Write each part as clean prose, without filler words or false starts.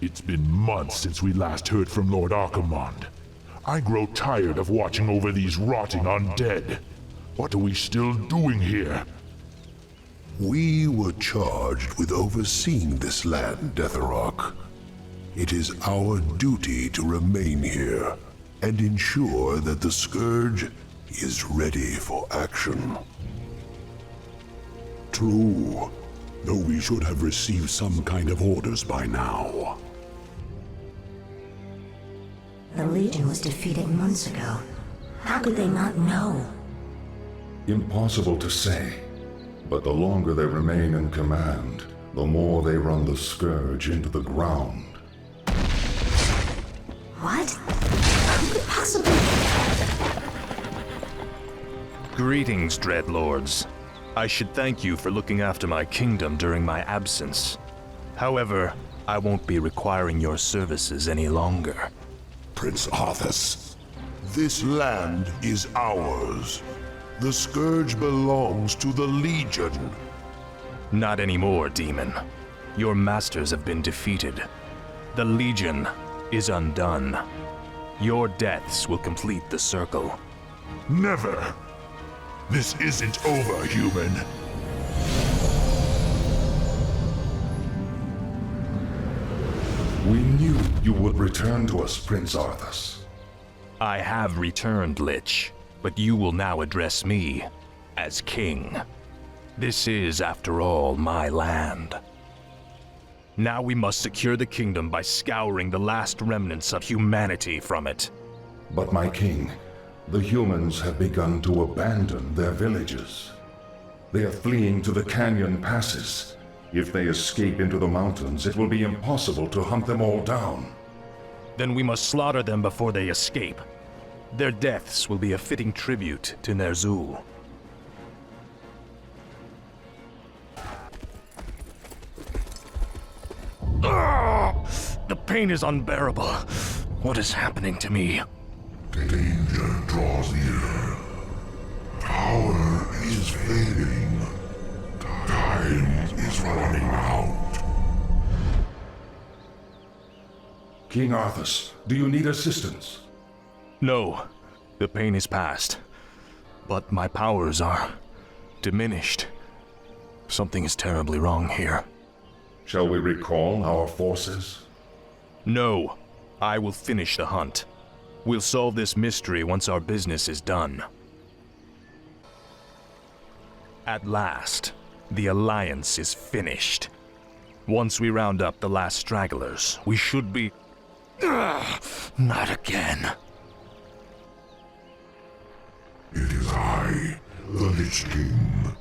It's been months since we last heard from Lord Archimonde. I grow tired of watching over these rotting undead. What are we still doing here? We were charged with overseeing this land, Deatherok. It is our duty to remain here and ensure that the Scourge is ready for action. True, though we should have received some kind of orders by now. The Legion was defeated months ago. How could they not know? Impossible to say. But the longer they remain in command, the more they run the Scourge into the ground. What? Who could possibly... Greetings, Dreadlords. I should thank you for looking after my kingdom during my absence. However, I won't be requiring your services any longer. Prince Arthas. This land is ours. The Scourge belongs to the Legion. Not anymore, demon. Your masters have been defeated. The Legion is undone. Your deaths will complete the circle. Never! This isn't over, human. We knew you would return to us, Prince Arthas. I have returned, Lich, but you will now address me as king. This is, after all, my land. Now we must secure the kingdom by scouring the last remnants of humanity from it. But my king, the humans have begun to abandon their villages. They are fleeing to the canyon passes. If they escape into the mountains, it will be impossible to hunt them all down. Then we must slaughter them before they escape. Their deaths will be a fitting tribute to Ner'zhul. The pain is unbearable. What is happening to me? Danger draws near. Power is fading. Time is running out. King Arthas, do you need assistance? No, the pain is past. But my powers are diminished. Something is terribly wrong here. Shall we recall our forces? No, I will finish the hunt. We'll solve this mystery once our business is done. At last, the Alliance is finished. Once we round up the last stragglers, we should be... Not again. It is I, the Lich King.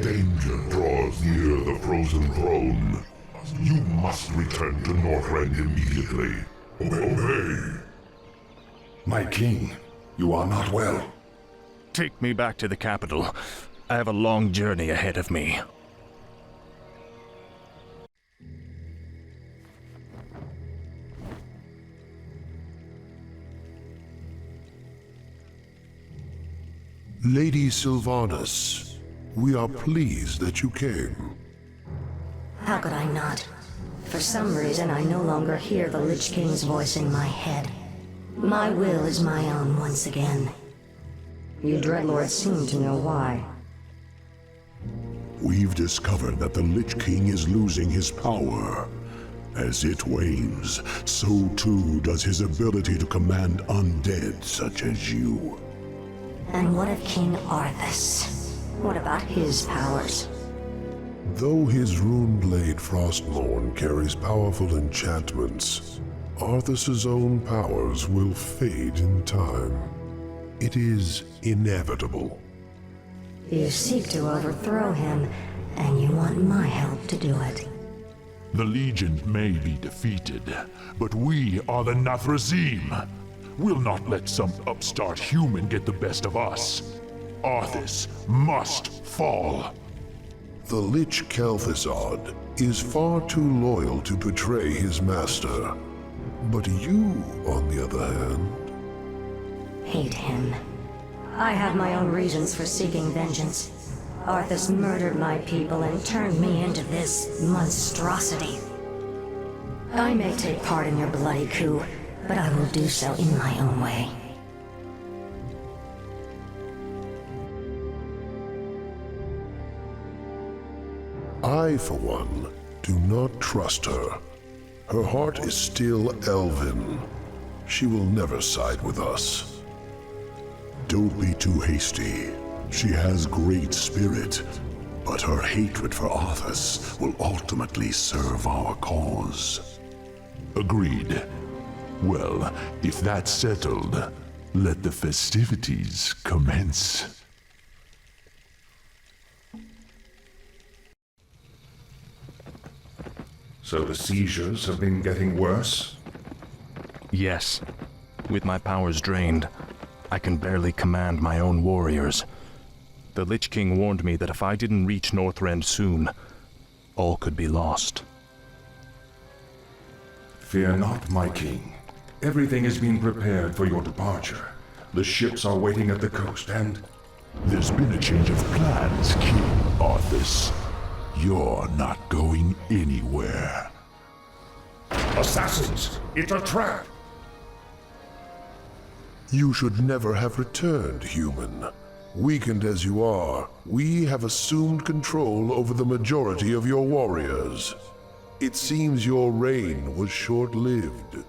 Danger draws near the frozen throne. You must return to Northrend immediately. Obey. My king, you are not well. Take me back to the capital. I have a long journey ahead of me. Lady Sylvanas, we are pleased that you came. How could I not? For some reason, I no longer hear the Lich King's voice in my head. My will is my own once again. You Dreadlords seem to know why. We've discovered that the Lich King is losing his power. As it wanes, so too does his ability to command undead such as you. And what of King Arthas? What about his powers? Though his rune-blade Frostmourne carries powerful enchantments, Arthas's own powers will fade in time. It is inevitable. You seek to overthrow him, and you want my help to do it. The Legion may be defeated, but we are the Nathrezim. We'll not let some upstart human get the best of us. Arthas must fall. The Lich Kel'Thuzad is far too loyal to betray his master. But you, on the other hand... Hate him. I have my own reasons for seeking vengeance. Arthas murdered my people and turned me into this monstrosity. I may take part in your bloody coup, but I will do so in my own way. I, for one, do not trust her. Her heart is still elven. She will never side with us. Don't be too hasty. She has great spirit, but her hatred for Arthas will ultimately serve our cause. Agreed. Well, if that's settled, let the festivities commence. So the seizures have been getting worse? Yes. With my powers drained, I can barely command my own warriors. The Lich King warned me that if I didn't reach Northrend soon, all could be lost. Fear not, my king. Everything is being prepared for your departure. The ships are waiting at the coast, and... There's been a change of plans, King Arthas. You're not going anywhere. Assassins! It's a trap! You should never have returned, human. Weakened as you are, we have assumed control over the majority of your warriors. It seems your reign was short-lived.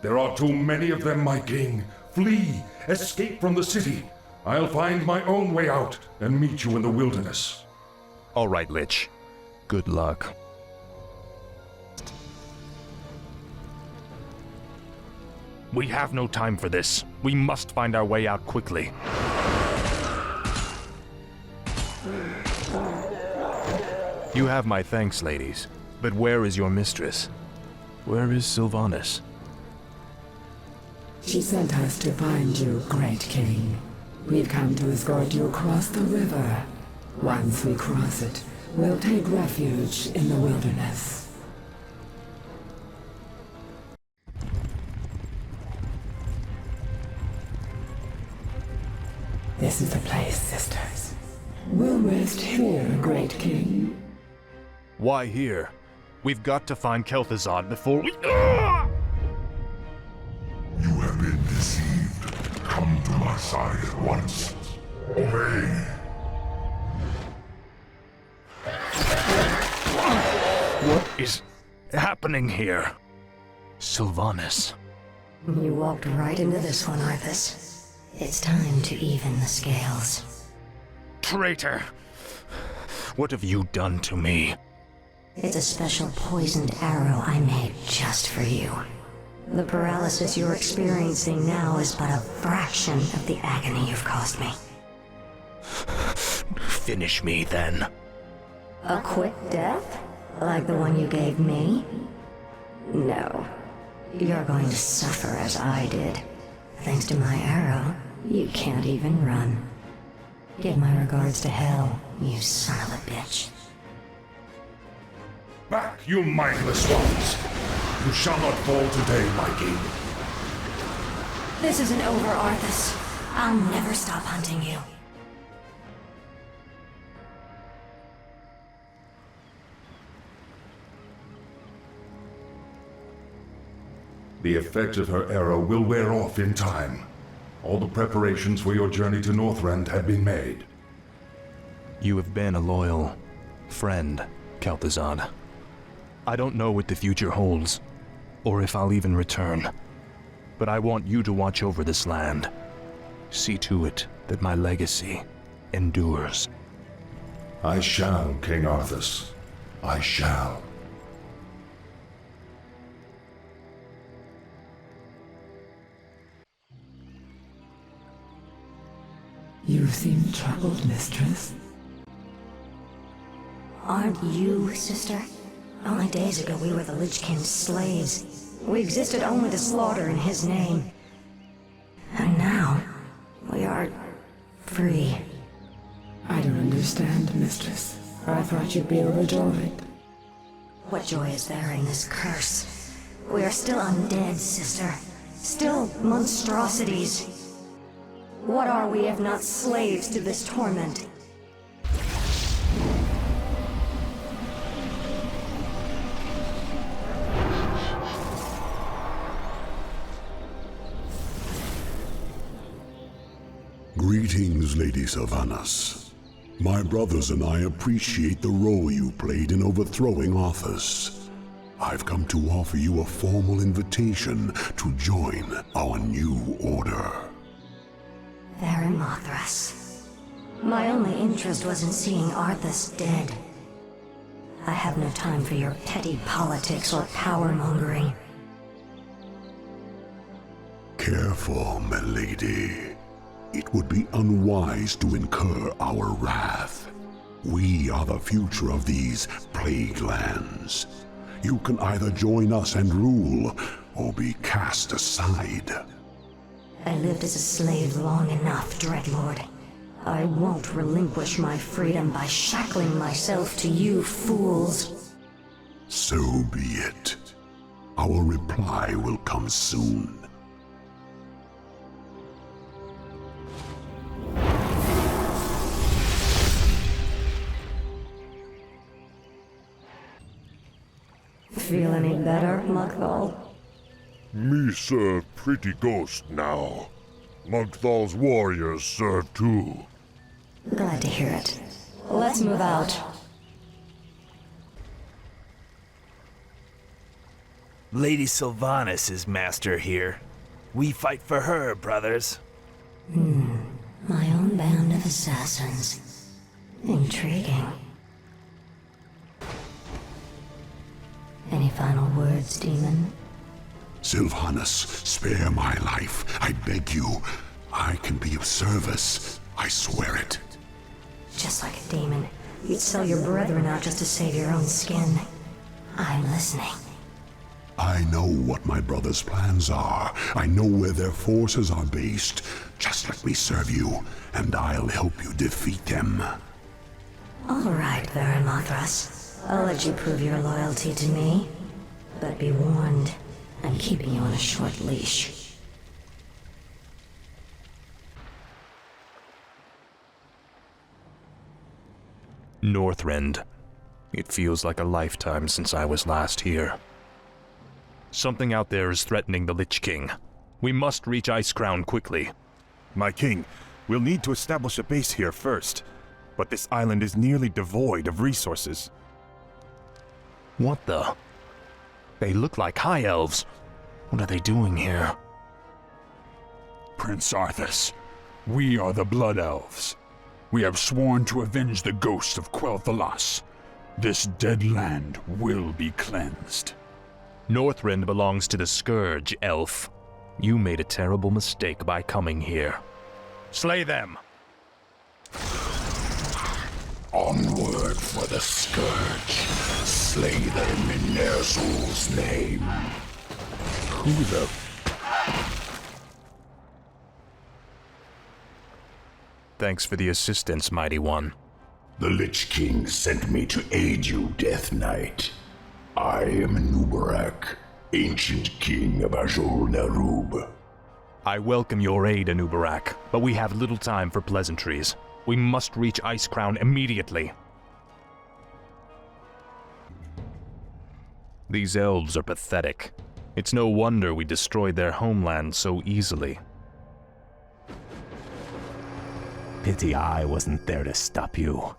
There are too many of them, my king. Flee! Escape from the city! I'll find my own way out and meet you in the wilderness. All right, Lich. Good luck. We have no time for this. We must find our way out quickly. You have my thanks, ladies. But where is your mistress? Where is Sylvanas? She sent us to find you, Great King. We've come to escort you across the river. Once we cross it, we'll take refuge in the wilderness. This is the place, sisters. We'll rest here, Great King. Why here? We've got to find Kel'Thuzad before we... You have been deceived. Come to my side at once. Obey. What is happening here? Sylvanas. You walked right into this one, Arthas. It's time to even the scales. Traitor! What have you done to me? It's a special poisoned arrow I made just for you. The paralysis you're experiencing now is but a fraction of the agony you've caused me. Finish me, then. A quick death? Like the one you gave me? No. You're going to suffer as I did. Thanks to my arrow, you can't even run. Give my regards to Hell, you son of a bitch. Back, you mindless ones! You shall not fall today, my king. This isn't over, Arthas. I'll never stop hunting you. The effect of her arrow will wear off in time. All the preparations for your journey to Northrend have been made. You have been a loyal friend, Kel'Thuzad. I don't know what the future holds, or if I'll even return. But I want you to watch over this land. See to it that my legacy endures. I shall, King Arthas. I shall. You seem troubled, mistress. Aren't you, sister? Only days ago we were the Lich King's slaves. We existed only to slaughter in his name. And now, we are free. I don't understand, mistress. I thought you'd be overjoyed. What joy is there in this curse? We are still undead, sister. Still monstrosities. What are we if not slaves to this torment? Greetings, Lady Sylvanas. My brothers and I appreciate the role you played in overthrowing Arthas. I've come to offer you a formal invitation to join our new order. Verimothras. My only interest was in seeing Arthas dead. I have no time for your petty politics or power-mongering. Careful, milady. It would be unwise to incur our wrath. We are the future of these plague lands. You can either join us and rule, or be cast aside. I lived as a slave long enough, Dreadlord. I won't relinquish my freedom by shackling myself to you fools. So be it. Our reply will come soon. Feel any better, Mugthal? Me serve pretty ghost now. Mugthal's warriors serve too. Glad to hear it. Let's move out. Lady Sylvanas is master here. We fight for her, brothers. My own band of assassins. Intriguing. Any final words, demon? Sylvanas, spare my life. I beg you. I can be of service. I swear it. Just like a demon, you'd sell your brethren out just to save your own skin. I'm listening. I know what my brothers' plans are. I know where their forces are based. Just let me serve you, and I'll help you defeat them. All right, Verimothras. I'll let you prove your loyalty to me. But be warned, I'm keeping you on a short leash. Northrend. It feels like a lifetime since I was last here. Something out there is threatening the Lich King. We must reach Icecrown quickly. My king, we'll need to establish a base here first. But this island is nearly devoid of resources. What the? They look like High Elves. What are they doing here? Prince Arthas, we are the Blood Elves. We have sworn to avenge the ghost of Quel'Thalas. This dead land will be cleansed. Northrend belongs to the Scourge, elf. You made a terrible mistake by coming here. Slay them! Onward for the Scourge. Slay them in Ner'zhul's name. Who the... Thanks for the assistance, Mighty One. The Lich King sent me to aid you, Death Knight. I am Nubarak, ancient king of Azul Ner'zhul. I welcome your aid, Anubarak, but we have little time for pleasantries. We must reach Icecrown immediately. These elves are pathetic. It's no wonder we destroyed their homeland so easily. Pity I wasn't there to stop you.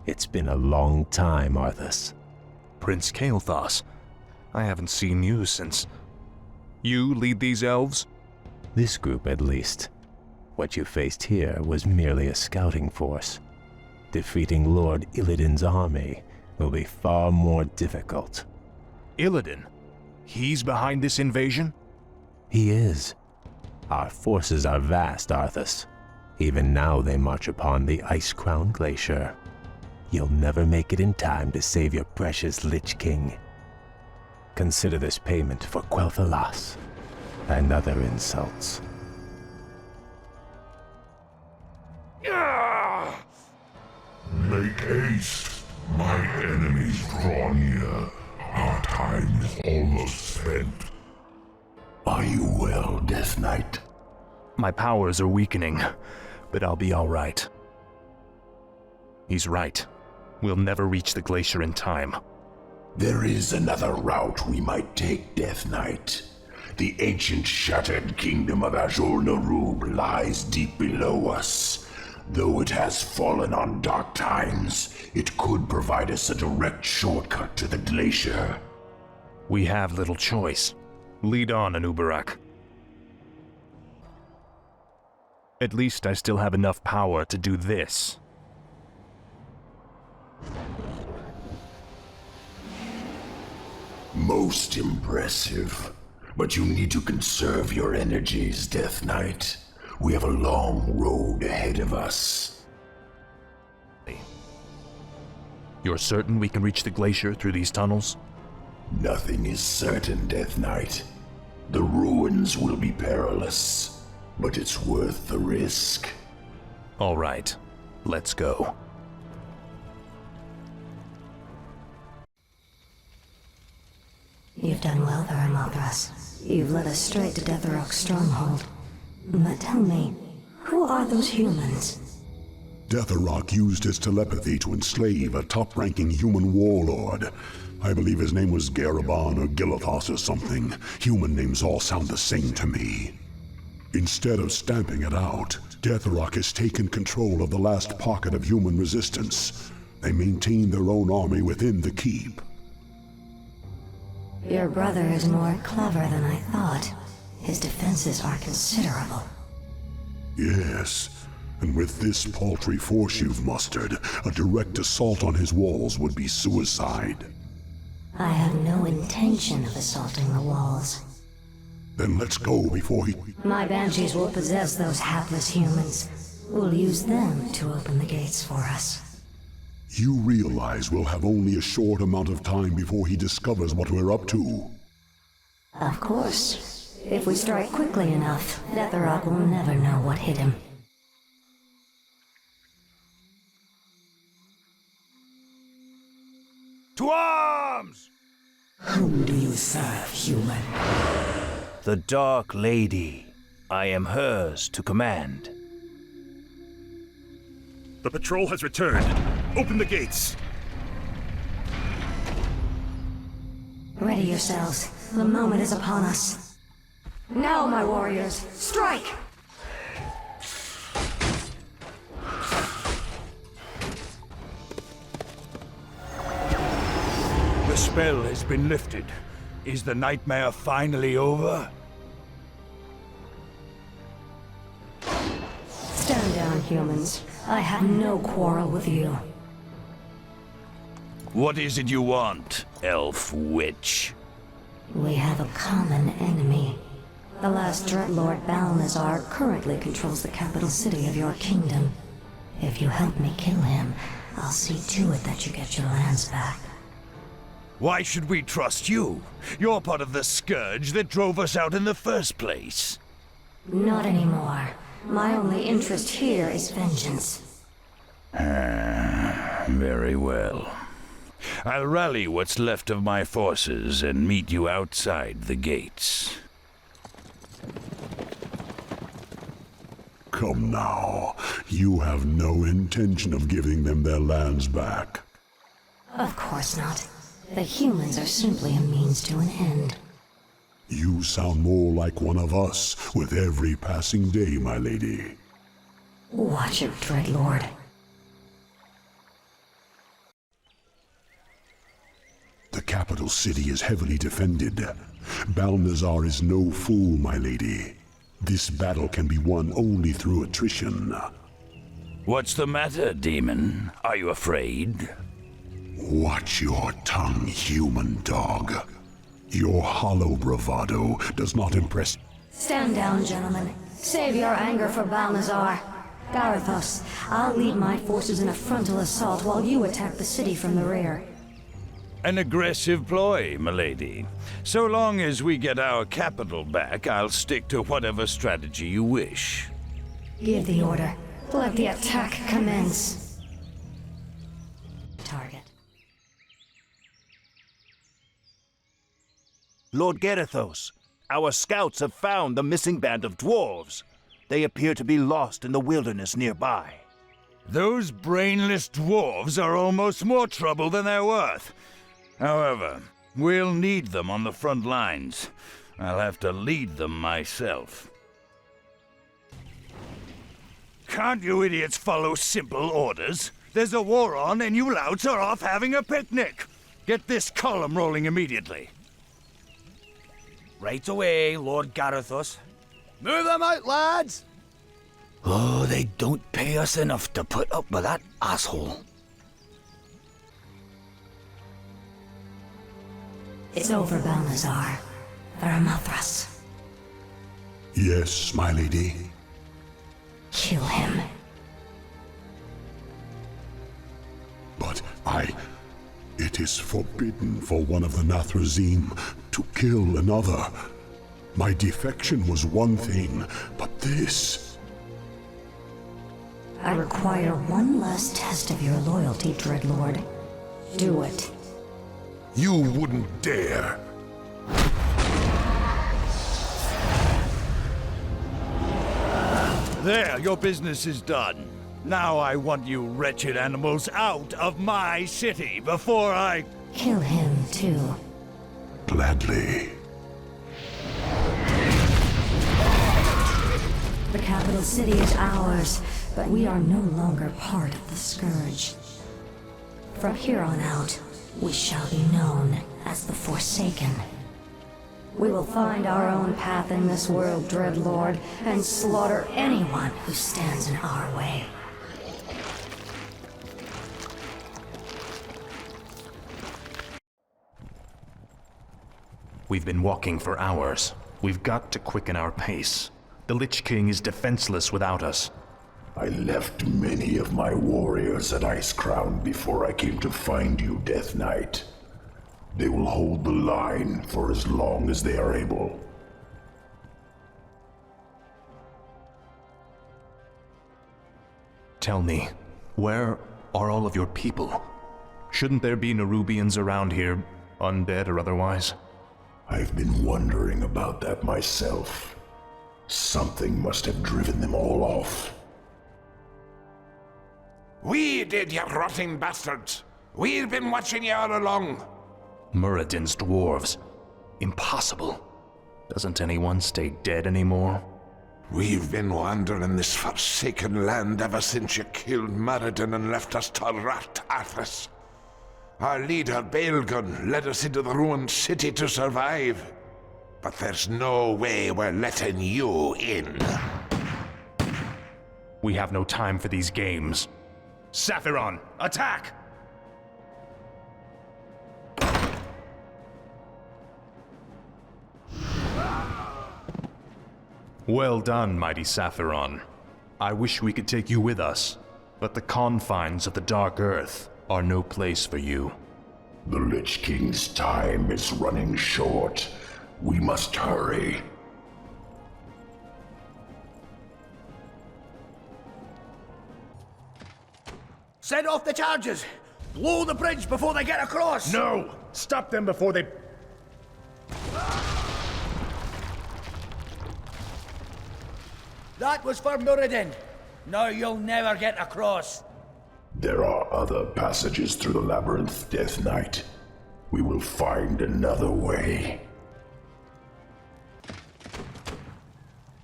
It's been a long time, Arthas. Prince Kael'thas, I haven't seen you since... You lead these elves? This group, at least. What you faced here was merely a scouting force. Defeating Lord Illidan's army will be far more difficult. Illidan? He's behind this invasion? He is. Our forces are vast, Arthas. Even now they march upon the Icecrown Glacier. You'll never make it in time to save your precious Lich King. Consider this payment for Quel'Thalas and other insults. Make haste. My enemies draw near. Our time is almost spent. Are you well, Death Knight? My powers are weakening, but I'll be all right. He's right. We'll never reach the glacier in time. There is another route we might take, Death Knight. The ancient shattered kingdom of Azul Ner'zhul lies deep below us. Though it has fallen on dark times, it could provide us a direct shortcut to the glacier. We have little choice. Lead on, Anubarak. At least I still have enough power to do this. Most impressive. But you need to conserve your energies, Death Knight. We have a long road ahead of us. You're certain we can reach the glacier through these tunnels? Nothing is certain, Death Knight. The ruins will be perilous, but it's worth the risk. All right, let's go. You've done well there, Mothras. You've led us straight to Deathrok's stronghold. But tell me, who are those humans? Deathrok used his telepathy to enslave a top-ranking human warlord. I believe his name was Garabon or Gilithos or something. Human names all sound the same to me. Instead of stamping it out, Deathrok has taken control of the last pocket of human resistance. They maintain their own army within the keep. Your brother is more clever than I thought. His defenses are considerable. Yes, and with this paltry force you've mustered, a direct assault on his walls would be suicide. I have no intention of assaulting the walls. Then let's go before he... My banshees will possess those hapless humans. We'll use them to open the gates for us. You realize we'll have only a short amount of time before he discovers what we're up to. Of course. If we strike quickly enough, Deathrok will never know what hit him. To arms! Whom do you serve, human? The Dark Lady. I am hers to command. The patrol has returned. Open the gates. Ready yourselves. The moment is upon us. Now, my warriors, strike! The spell has been lifted. Is the nightmare finally over? Stand down, humans. I have no quarrel with you. What is it you want, elf witch? We have a common enemy. The last Dreadlord Balnazar currently controls the capital city of your kingdom. If you help me kill him, I'll see to it that you get your lands back. Why should we trust you? You're part of the Scourge that drove us out in the first place. Not anymore. My only interest here is vengeance. Very well. I'll rally what's left of my forces and meet you outside the gates. Come now. You have no intention of giving them their lands back. Of course not. The humans are simply a means to an end. You sound more like one of us with every passing day, my lady. Watch it, Dreadlord. The capital city is heavily defended. Balnazar is no fool, my lady. This battle can be won only through attrition. What's the matter, demon? Are you afraid? Watch your tongue, human dog. Your hollow bravado does not impress... Stand down, gentlemen. Save your anger for Balnazar. Garithos, I'll lead my forces in a frontal assault while you attack the city from the rear. An aggressive ploy, milady. So long as we get our capital back, I'll stick to whatever strategy you wish. Give the order. Let the attack commence. Target. Lord Garithos, our scouts have found the missing band of dwarves. They appear to be lost in the wilderness nearby. Those brainless dwarves are almost more trouble than they're worth. However, we'll need them on the front lines. I'll have to lead them myself. Can't you idiots follow simple orders? There's a war on and you louts are off having a picnic. Get this column rolling immediately. Right away, Lord Garethos. Move them out, lads! Oh, they don't pay us enough to put up with that asshole. It's over, Balnazar. Varamothras. Yes, my lady. Kill him. But it is forbidden for one of the Nathrezim to kill another. My defection was one thing, but this... I require one last test of your loyalty, Dreadlord. Do it. You wouldn't dare. There, your business is done. Now I want you wretched animals out of my city before I... Kill him, too. Gladly. The capital city is ours, but we are no longer part of the Scourge. From here on out, we shall be known as the Forsaken. We will find our own path in this world, Dreadlord, and slaughter anyone who stands in our way. We've been walking for hours. We've got to quicken our pace. The Lich King is defenseless without us. I left many of my warriors at Icecrown before I came to find you, Death Knight. They will hold the line for as long as they are able. Tell me, where are all of your people? Shouldn't there be Nerubians around here, undead or otherwise? I've been wondering about that myself. Something must have driven them all off. We did, you rotting bastards! We've been watching you all along! Muradin's dwarves. Impossible. Doesn't anyone stay dead anymore? We've been wandering this forsaken land ever since you killed Muradin and left us to rot, Arthas. Our leader, Baelgun, led us into the ruined city to survive. But there's no way we're letting you in. We have no time for these games. Saphiron, attack! Well done, mighty Saphiron. I wish we could take you with us, but the confines of the Dark Earth are no place for you. The Lich King's time is running short. We must hurry. Set off the charges! Blow the bridge before they get across! No! Stop them before they... That was for Muradin. Now you'll never get across. There are other passages through the labyrinth, Death Knight. We will find another way.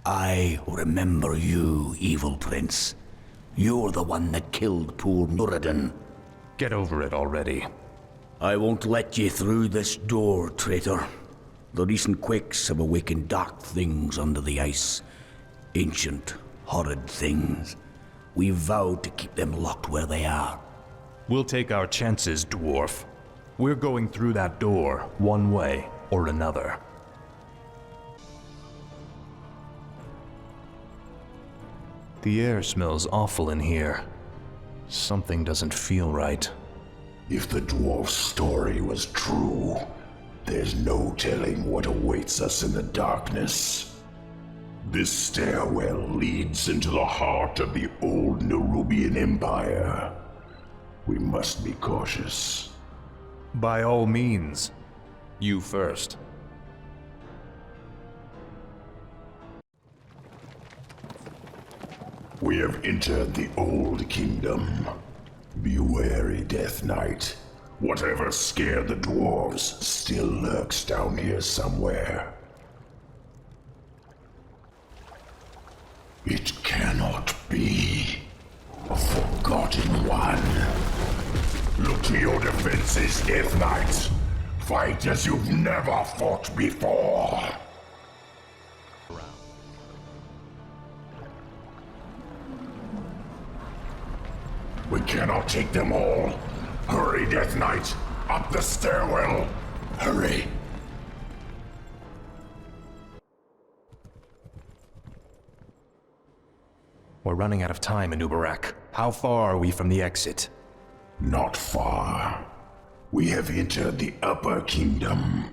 I remember you, evil prince. You're the one that killed poor Muradin. Get over it already. I won't let you through this door, traitor. The recent quakes have awakened dark things under the ice. Ancient, horrid things. We vowed to keep them locked where they are. We'll take our chances, dwarf. We're going through that door, one way or another. The air smells awful in here. Something doesn't feel right. If the dwarf's story was true, there's no telling what awaits us in the darkness. This stairwell leads into the heart of the old Nerubian Empire. We must be cautious. By all means. You first. We have entered the Old Kingdom. Be wary, Death Knight. Whatever scared the dwarves still lurks down here somewhere. It cannot be a forgotten one. Look to your defenses, Death Knights. Fight as you've never fought before. We cannot take them all. Hurry, Death Knight! Up the stairwell! Hurry! We're running out of time, Anubarak. How far are we from the exit? Not far. We have entered the Upper Kingdom.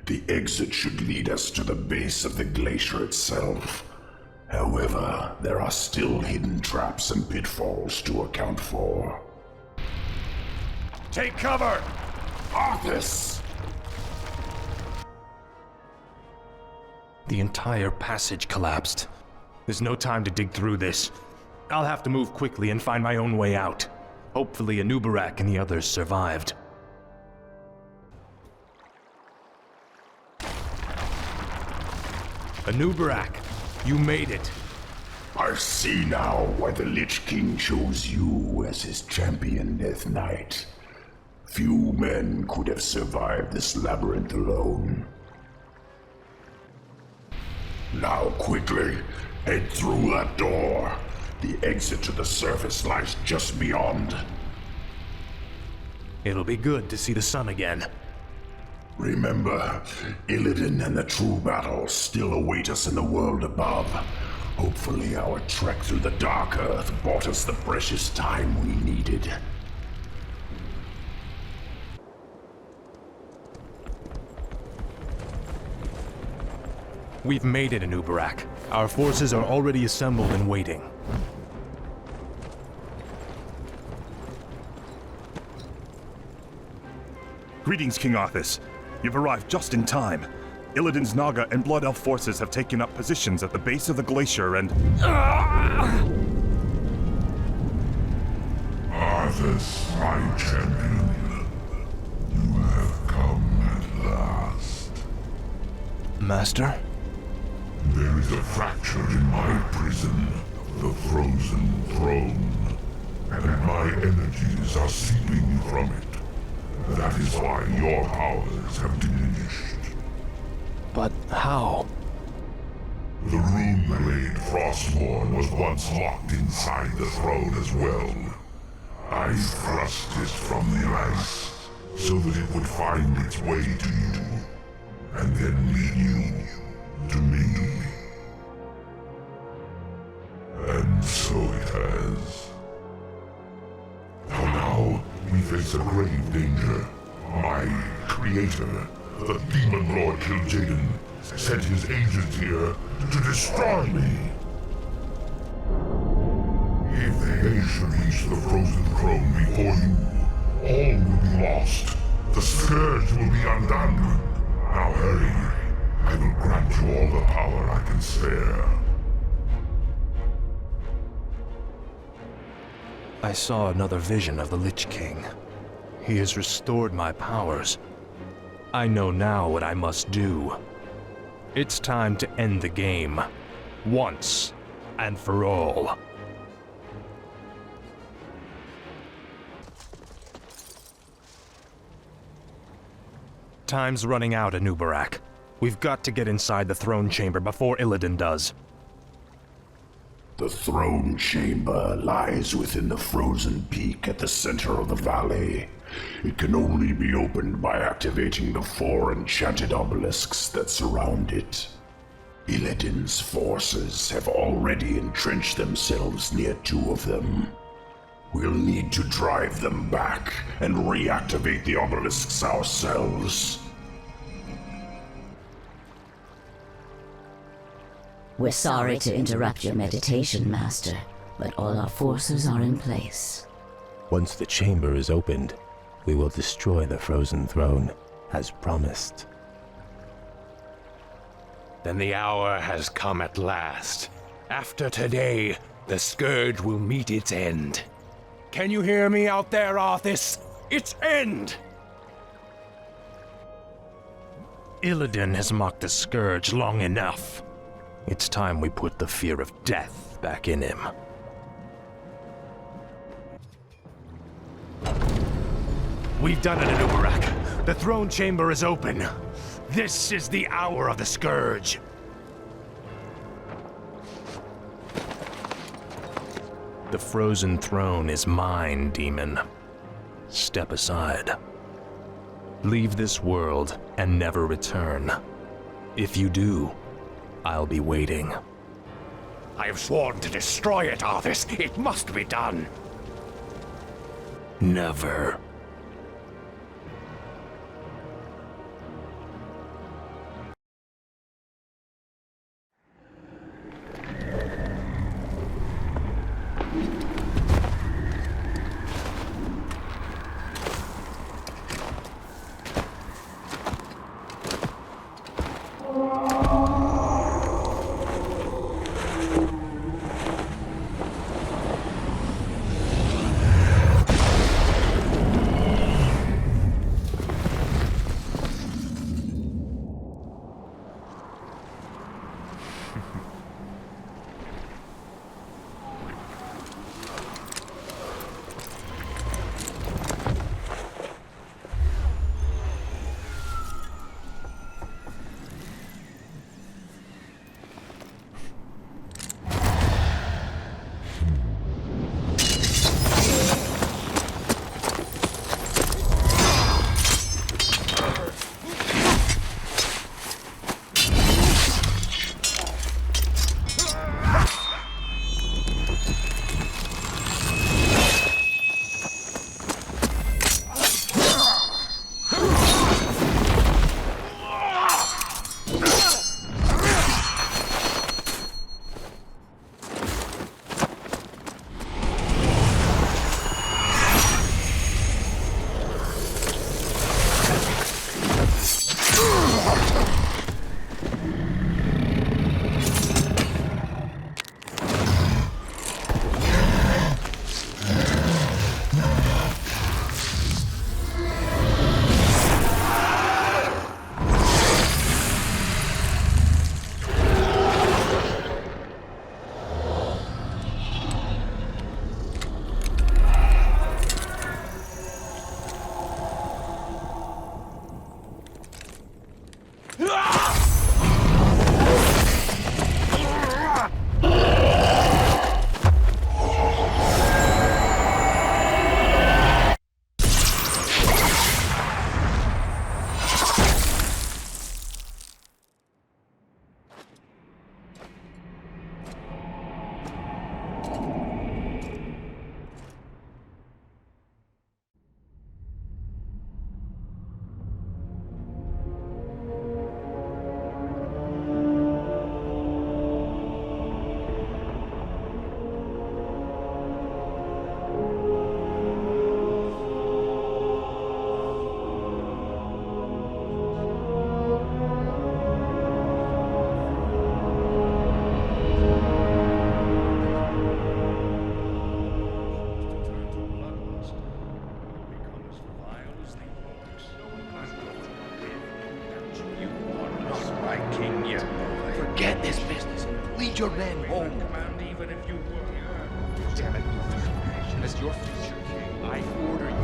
The exit should lead us to the base of the glacier itself. However, there are still hidden traps and pitfalls to account for. Take cover! Arthas! The entire passage collapsed. There's no time to dig through this. I'll have to move quickly and find my own way out. Hopefully Anubarak and the others survived. Anubarak, you made it. I see now why the Lich King chose you as his champion, Death Knight. Few men could have survived this labyrinth alone. Now quickly, head through that door. The exit to the surface lies just beyond. It'll be good to see the sun again. Remember, Illidan and the true battle still await us in the world above. Hopefully our trek through the Dark Earth bought us the precious time we needed. We've made it, Anubarak. Our forces are already assembled and waiting. Greetings, King Arthas. You've arrived just in time. Illidan's Naga and Blood Elf forces have taken up positions at the base of the glacier and... Arthas, my champion, you have come at last. Master? There is a fracture in my prison, the Frozen Throne, and my energies are seeping from it. That is why your powers have diminished. But how? The rune blade Frostmourne was once locked inside the throne as well. I thrust it from the ice, so that it would find its way to you, and then lead you to me. And so it has. Now we face a grave danger. My creator, the Demon Lord Kil'jaeden, sent his agent here to destroy me. If they should reach the Frozen Throne before you, all will be lost. The Scourge will be undone. Now hurry. I will grant you all the power I can spare. I saw another vision of the Lich King. He has restored my powers. I know now what I must do. It's time to end the game. Once and for all. Time's running out, Anubarak. We've got to get inside the throne chamber before Illidan does. The throne chamber lies within the frozen peak at the center of the valley. It can only be opened by activating the 4 enchanted obelisks that surround it. Illidan's forces have already entrenched themselves near 2 of them. We'll need to drive them back and reactivate the obelisks ourselves. We're sorry to interrupt your meditation, Master, but all our forces are in place. Once the chamber is opened, we will destroy the Frozen Throne, as promised. Then the hour has come at last. After today, the Scourge will meet its end. Can you hear me out there, Arthas? Its end! Illidan has mocked the Scourge long enough. It's time we put the fear of death back in him. We've done it in Ubarak. The throne chamber is open. This is the hour of the Scourge. The frozen throne is mine, demon. Step aside. Leave this world and never return. If you do, I'll be waiting. I have sworn to destroy it, Arthas. It must be done. Never. Forget this business. Lead your men home. Even if you were. Damn it. As your future king, I order you.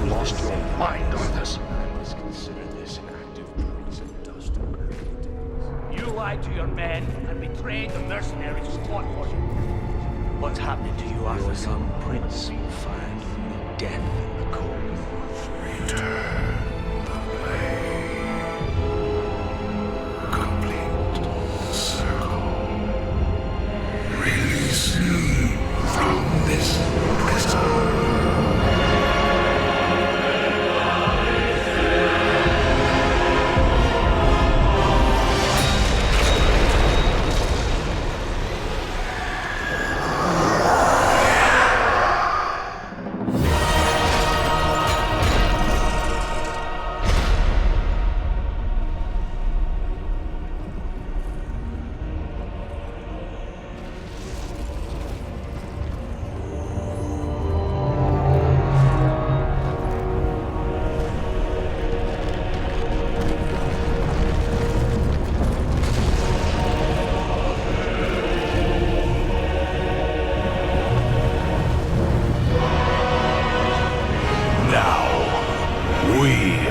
You lost your mind on this. I must consider this an act of treason, dust and earth. You lied to your men and betrayed the mercenaries who fought for you. What's happening to you, Arthas? Your young prince will find only death in the cold. Return the blade. Complete the circle. Release me from this prison. We